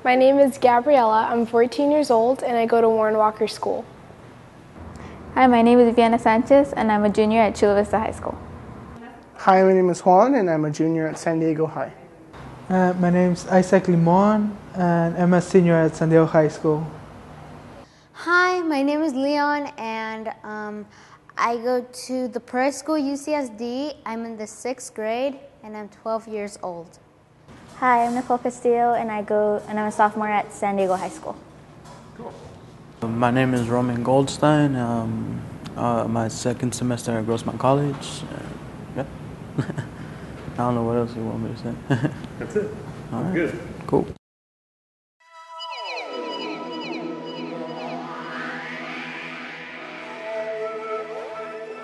My name is Gabriella. I'm 14 years old and I go to Warren Walker School. Hi, my name is Viana Sanchez and I'm a junior at Chula Vista High School. Hi, my name is Juan and I'm a junior at San Diego High. My name is Isaac Limon and I'm a senior at San Diego High School. Hi, my name is Leon and I go to the prep school UCSD. I'm in the 6th grade and I'm 12 years old. Hi, I'm Nicole Castillo and I'm a sophomore at San Diego High School. Cool. My name is Roman Goldstein. My second semester at Grossmont College. Yeah. I don't know what else you want me to say. That's it. All right. Good. Cool.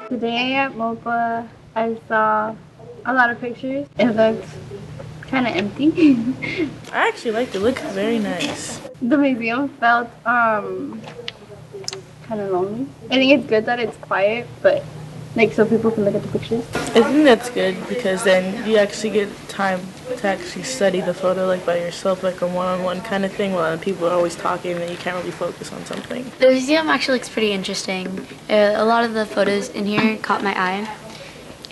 Today at MOPA, I saw a lot of pictures. It looked kind of empty. I actually liked it. It looked very nice. The museum felt kind of lonely. I think it's good that it's quiet, but like so people can look at the pictures. I think that's good because then you actually get time to actually study the photo like by yourself, like a one-on-one kind of thing, while people are always talking and you can't really focus on something. The museum actually looks pretty interesting. A lot of the photos in here caught my eye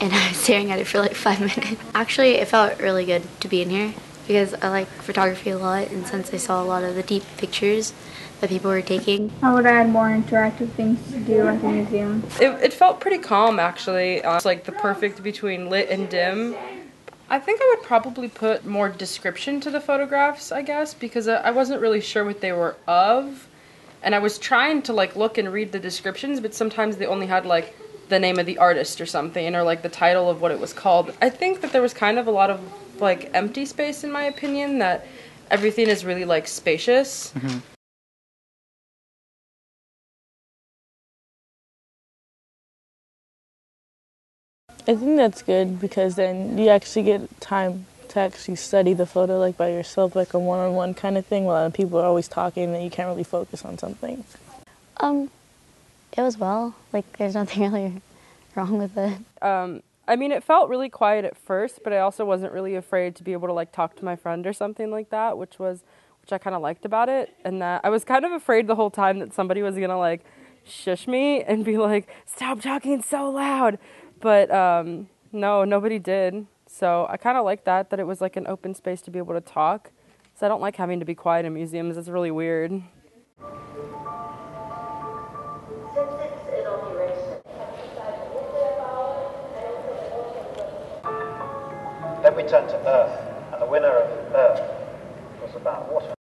and I was staring at it for like 5 minutes. Actually, it felt really good to be in here because I like photography a lot, and since I saw a lot of the deep pictures that people were taking. I would add more interactive things to do at the museum. It felt pretty calm, actually. It's like the perfect between lit and dim. I think I would probably put more description to the photographs, I guess, because I wasn't really sure what they were of. And I was trying to like look and read the descriptions, but sometimes they only had like the name of the artist or something, or like the title of what it was called. I think that there was kind of a lot of like empty space, in my opinion, that everything is really like spacious. Mm-hmm. I think that's good because then you actually get time to actually study the photo like by yourself, like a one-on-one kind of thing, while people are always talking and you can't really focus on something. It was well. Like there's nothing really wrong with it. I mean, it felt really quiet at first, but I also wasn't really afraid to be able to like talk to my friend or something like that, which I kind of liked about it. And that I was kind of afraid the whole time that somebody was gonna like shush me and be like, "Stop talking so loud." But no, nobody did. So I kind of like that it was like an open space to be able to talk. So I don't like having to be quiet in museums. It's really weird. Then we turned to Earth, and the winner of Earth was about water.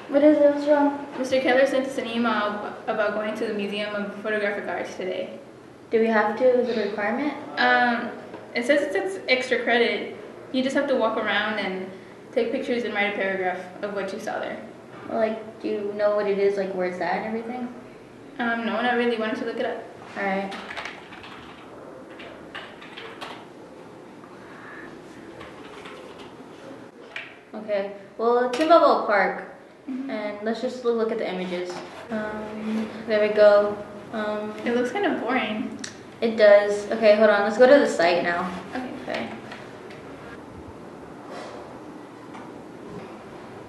What is it? What's wrong? Mr. Keller sent us an email about going to the Museum of Photographic Arts today. Do we have to? Is it a requirement? It says it's extra credit. You just have to walk around and take pictures and write a paragraph of what you saw there. Well, like, do you know what it is, like where it's at and everything? No, not really. Wanted to look it up. Alright. Okay, well, it's in Balboa Park. And let's just look at the images. There we go. It looks kind of boring. It does. Okay, hold on. Let's go to the site now. Okay.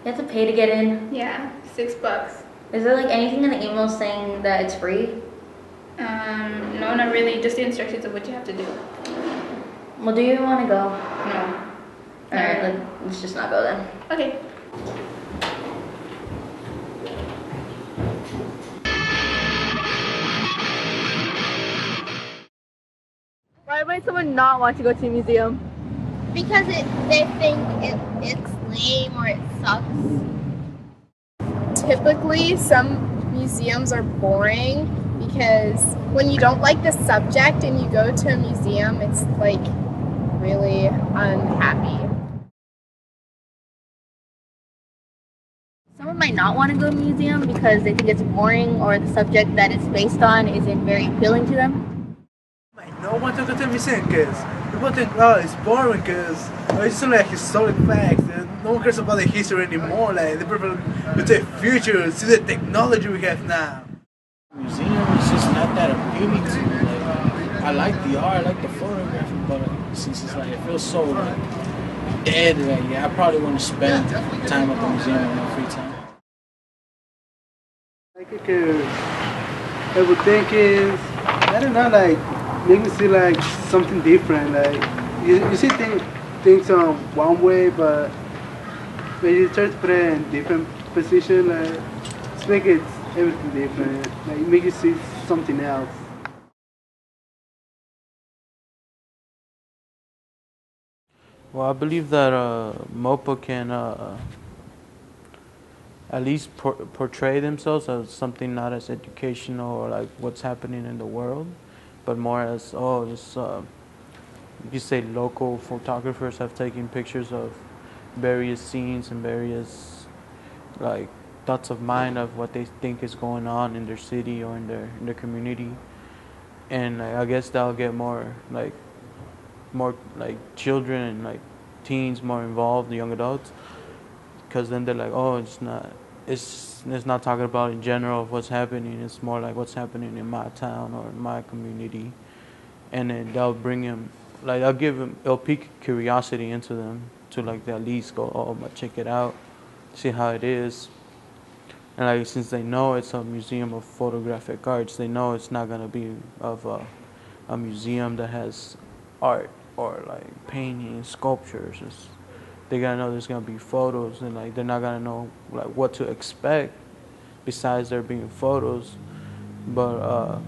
You have to pay to get in? Yeah, $6. Is there like anything in the email saying that it's free? No, not really. Just the instructions of what you have to do. Well, do you want to go? No. Alright, let's just not go then. Okay. Why might someone not want to go to a museum? Because they think it's lame or it sucks. Typically, some museums are boring because when you don't like the subject and you go to a museum, it's like really unhappy. Someone might not want to go to a museum because they think it's boring or the subject that it's based on isn't very appealing to them. Might not want to go to a museum because people think, oh, it's boring because it's just like historic facts. And no one cares about the history anymore. Like they prefer to take future, see the technology we have now. Museum is just not that appealing to me. Like, I like the art, I like the photography, but since it's like it feels so like dead, like yeah, I probably want to spend time at the museum in my free time. Like I would think is, I don't know, like make me see like something different. Like you see things on one way, but when you try to put it in different position, like it's make it everything different. Like make you see something else. Well, I believe that MOPA can at least portray themselves as something not as educational or like what's happening in the world, but more as, oh, this, you say local photographers have taken pictures of various scenes and various like thoughts of mind of what they think is going on in their city or in their community. And I guess that'll get more like children and like teens more involved, the young adults, because then they're like, oh, it's not talking about in general of what's happening. It's more like what's happening in my town or in my community, and then that'll bring them, like it'll pique curiosity into them to like at least go, oh, I'm gonna check it out, see how it is. And like since they know it's a museum of photographic arts, they know it's not gonna be of a museum that has art or like paintings, sculptures. They gotta know there's gonna be photos, and like they're not gonna know like what to expect besides there being photos. But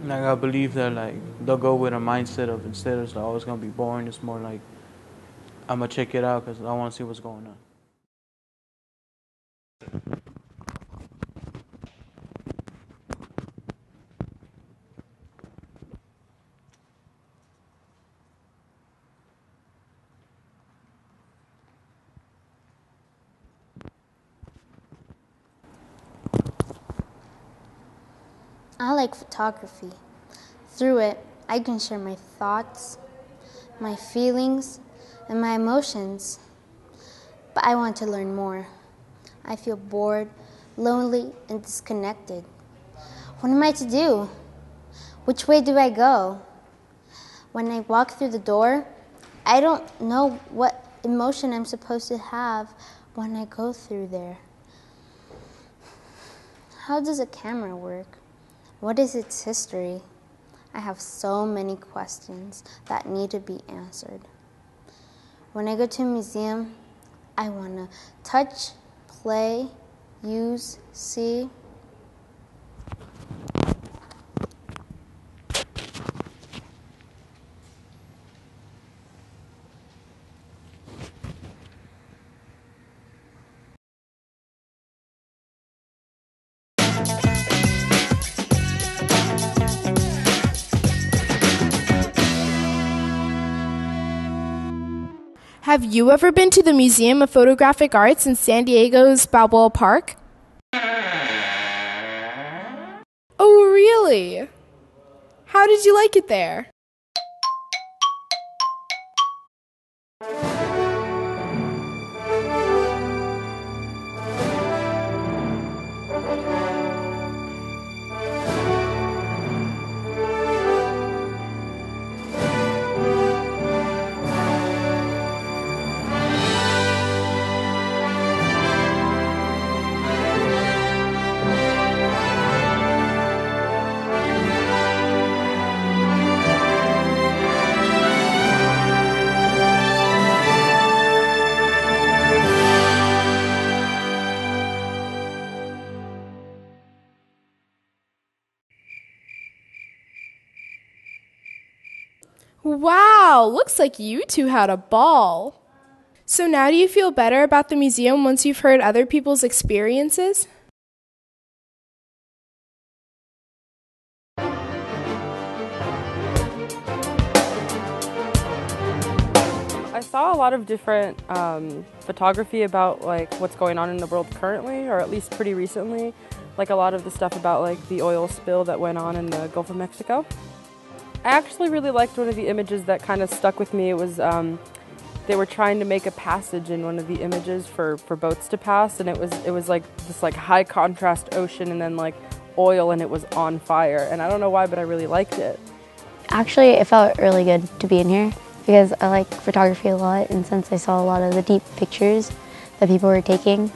like I believe that like they'll go with a mindset of, instead of like, oh, it's gonna be boring, it's more like I'm gonna check it out because I want to see what's going on. I like photography. Through it, I can share my thoughts, my feelings, and my emotions. But I want to learn more. I feel bored, lonely, and disconnected. What am I to do? Which way do I go? When I walk through the door, I don't know what emotion I'm supposed to have when I go through there. How does a camera work? What is its history? I have so many questions that need to be answered. When I go to a museum, I want to touch, play, use, see. Have you ever been to the Museum of Photographic Arts in San Diego's Balboa Park? Oh, really? How did you like it there? Wow, looks like you two had a ball. So now do you feel better about the museum once you've heard other people's experiences? I saw a lot of different photography about like what's going on in the world currently, or at least pretty recently. Like a lot of the stuff about like the oil spill that went on in the Gulf of Mexico. I actually really liked one of the images that kind of stuck with me. It was they were trying to make a passage in one of the images for boats to pass, and it was like this like high contrast ocean and then like oil, and it was on fire. And I don't know why, but I really liked it. Actually, it felt really good to be in here because I like photography a lot, and since I saw a lot of the deep pictures that people were taking.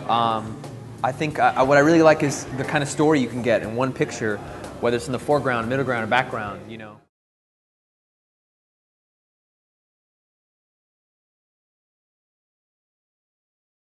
I think what I really like is the kind of story you can get in one picture, whether it's in the foreground, middle ground, or background, you know.